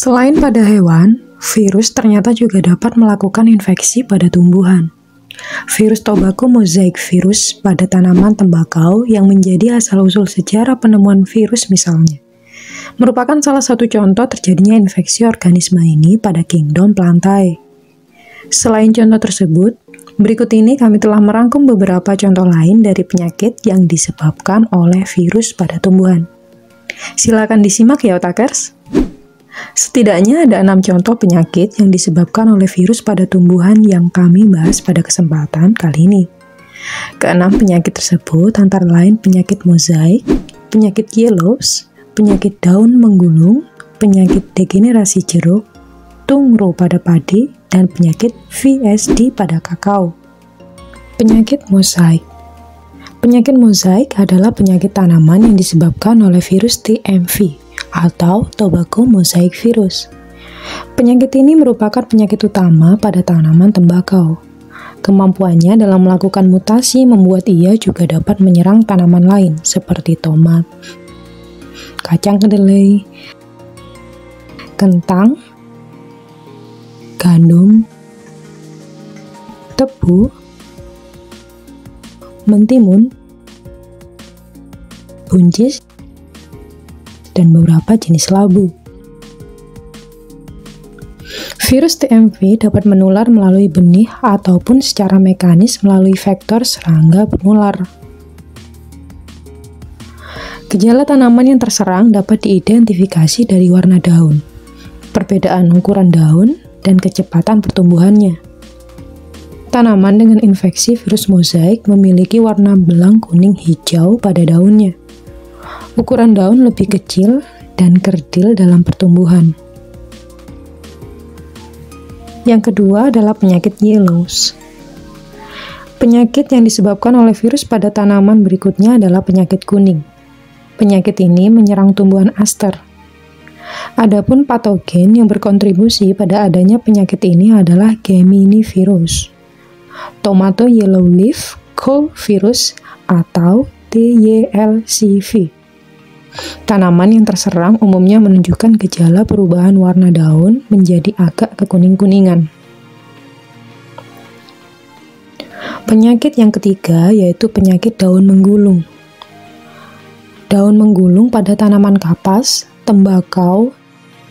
Selain pada hewan, virus ternyata juga dapat melakukan infeksi pada tumbuhan. Virus tobacco mosaic virus pada tanaman tembakau yang menjadi asal-usul sejarah penemuan virus misalnya, merupakan salah satu contoh terjadinya infeksi organisme ini pada kingdom Plantae. Selain contoh tersebut, berikut ini kami telah merangkum beberapa contoh lain dari penyakit yang disebabkan oleh virus pada tumbuhan. Silakan disimak ya otakers. Setidaknya ada 6 contoh penyakit yang disebabkan oleh virus pada tumbuhan yang kami bahas pada kesempatan kali ini. Keenam penyakit tersebut antara lain penyakit mozaik, penyakit yellows, penyakit daun menggulung, penyakit degenerasi jeruk, tungro pada padi, dan penyakit VSD pada kakao. Penyakit mozaik. Penyakit mozaik adalah penyakit tanaman yang disebabkan oleh virus TMV atau tobacco mosaic virus. Penyakit ini merupakan penyakit utama pada tanaman tembakau. Kemampuannya dalam melakukan mutasi membuat ia juga dapat menyerang tanaman lain seperti tomat, kacang kedelai, kentang, gandum, tebu, mentimun, buncis, dan beberapa jenis labu. Virus TMV dapat menular melalui benih ataupun secara mekanis melalui vektor serangga penular. Gejala tanaman yang terserang dapat diidentifikasi dari warna daun, perbedaan ukuran daun, dan kecepatan pertumbuhannya. Tanaman dengan infeksi virus mozaik memiliki warna belang kuning hijau pada daunnya. Ukuran daun lebih kecil dan kerdil dalam pertumbuhan. Yang kedua adalah penyakit yellows. Penyakit yang disebabkan oleh virus pada tanaman berikutnya adalah penyakit kuning. Penyakit ini menyerang tumbuhan aster. Adapun patogen yang berkontribusi pada adanya penyakit ini adalah Geminivirus, Tomato Yellow Leaf Cole Virus atau TYLCV. Tanaman yang terserang umumnya menunjukkan gejala perubahan warna daun menjadi agak kekuning-kuningan. Penyakit yang ketiga yaitu penyakit daun menggulung. Daun menggulung pada tanaman kapas, tembakau,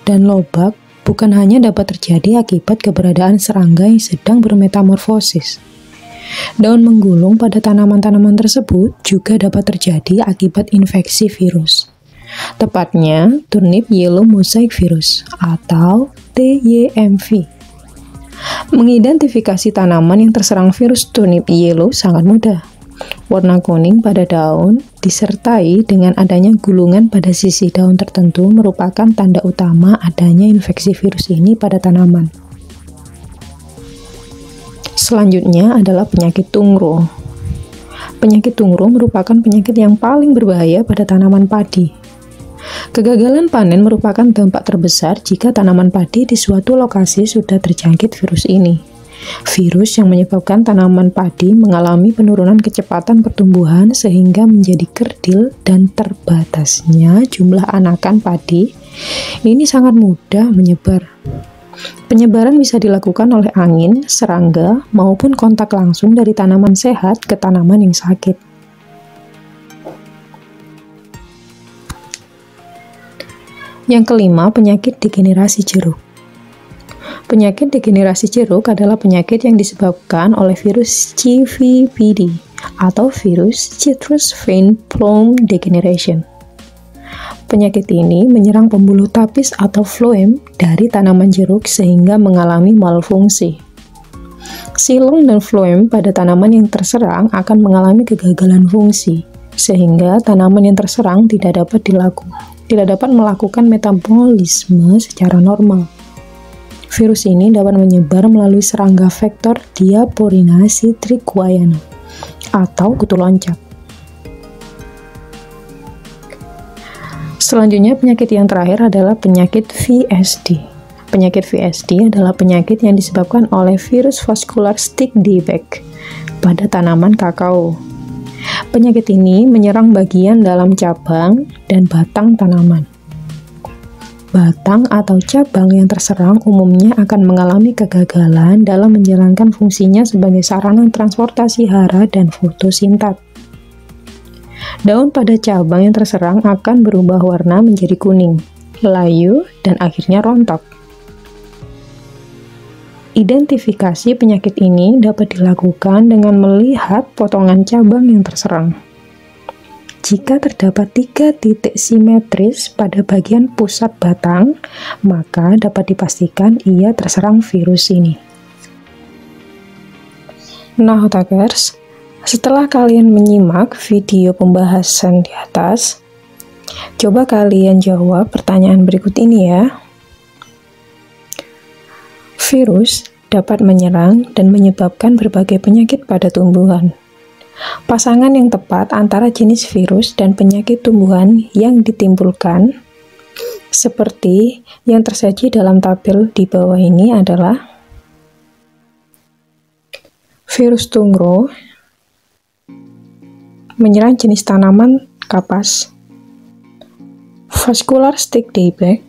dan lobak bukan hanya dapat terjadi akibat keberadaan serangga yang sedang bermetamorfosis. Daun menggulung pada tanaman-tanaman tersebut juga dapat terjadi akibat infeksi virus. Tepatnya, turnip yellow mosaic virus atau TYMV. Mengidentifikasi tanaman yang terserang virus turnip yellow sangat mudah. Warna kuning pada daun disertai dengan adanya gulungan pada sisi daun tertentu merupakan tanda utama adanya infeksi virus ini pada tanaman. Selanjutnya adalah penyakit tungro. Penyakit tungro merupakan penyakit yang paling berbahaya pada tanaman padi. Kegagalan panen merupakan dampak terbesar jika tanaman padi di suatu lokasi sudah terjangkit virus ini. Virus yang menyebabkan tanaman padi mengalami penurunan kecepatan pertumbuhan sehingga menjadi kerdil dan terbatasnya jumlah anakan padi. Ini sangat mudah menyebar. Penyebaran bisa dilakukan oleh angin, serangga, maupun kontak langsung dari tanaman sehat ke tanaman yang sakit. Yang kelima, penyakit degenerasi jeruk. Penyakit degenerasi jeruk adalah penyakit yang disebabkan oleh virus CVPD atau virus Citrus Vine Plume Degeneration. Penyakit ini menyerang pembuluh tapis atau phloem dari tanaman jeruk sehingga mengalami malfungsi. Xilem dan phloem pada tanaman yang terserang akan mengalami kegagalan fungsi, sehingga tanaman yang terserang tidak dapat melakukan metabolisme secara normal. Virus ini dapat menyebar melalui serangga vektor Diaporinase trichoana atau kutu loncat. Selanjutnya, penyakit yang terakhir adalah penyakit VSD. Penyakit VSD adalah penyakit yang disebabkan oleh virus vascular stick dieback pada tanaman kakao. Penyakit ini menyerang bagian dalam cabang dan batang tanaman. batang atau cabang yang terserang umumnya akan mengalami kegagalan dalam menjalankan fungsinya sebagai sarana transportasi hara dan fotosintat. Daun pada cabang yang terserang akan berubah warna menjadi kuning, layu, dan akhirnya rontok. Identifikasi penyakit ini dapat dilakukan dengan melihat potongan cabang yang terserang. Jika terdapat 3 titik simetris pada bagian pusat batang, maka dapat dipastikan ia terserang virus ini. Nah, Otakers, setelah kalian menyimak video pembahasan di atas, coba kalian jawab pertanyaan berikut ini ya. Virus dapat menyerang dan menyebabkan berbagai penyakit pada tumbuhan. Pasangan yang tepat antara jenis virus dan penyakit tumbuhan yang ditimbulkan, seperti yang tersaji dalam tabel di bawah ini adalah virus tungro menyerang jenis tanaman kapas, vascular stick dieback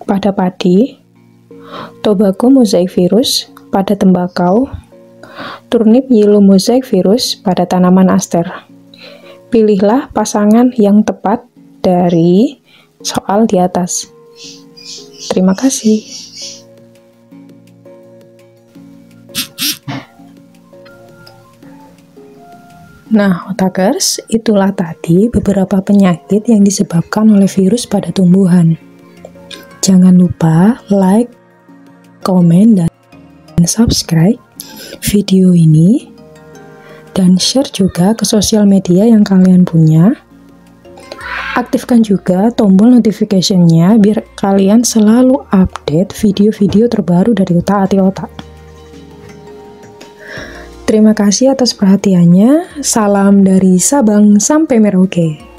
pada padi, tobacco mosaic virus pada tembakau, turnip yellow mosaic virus pada tanaman aster. Pilihlah pasangan yang tepat dari soal di atas. Terima kasih. Nah, Otakers, itulah tadi beberapa penyakit yang disebabkan oleh virus pada tumbuhan. Jangan lupa like, komen, dan subscribe video ini, dan share juga ke sosial media yang kalian punya. Aktifkan juga tombol notification-nya biar kalian selalu update video-video terbaru dari Otak Ati Otak. Terima kasih atas perhatiannya. Salam dari Sabang sampai Merauke.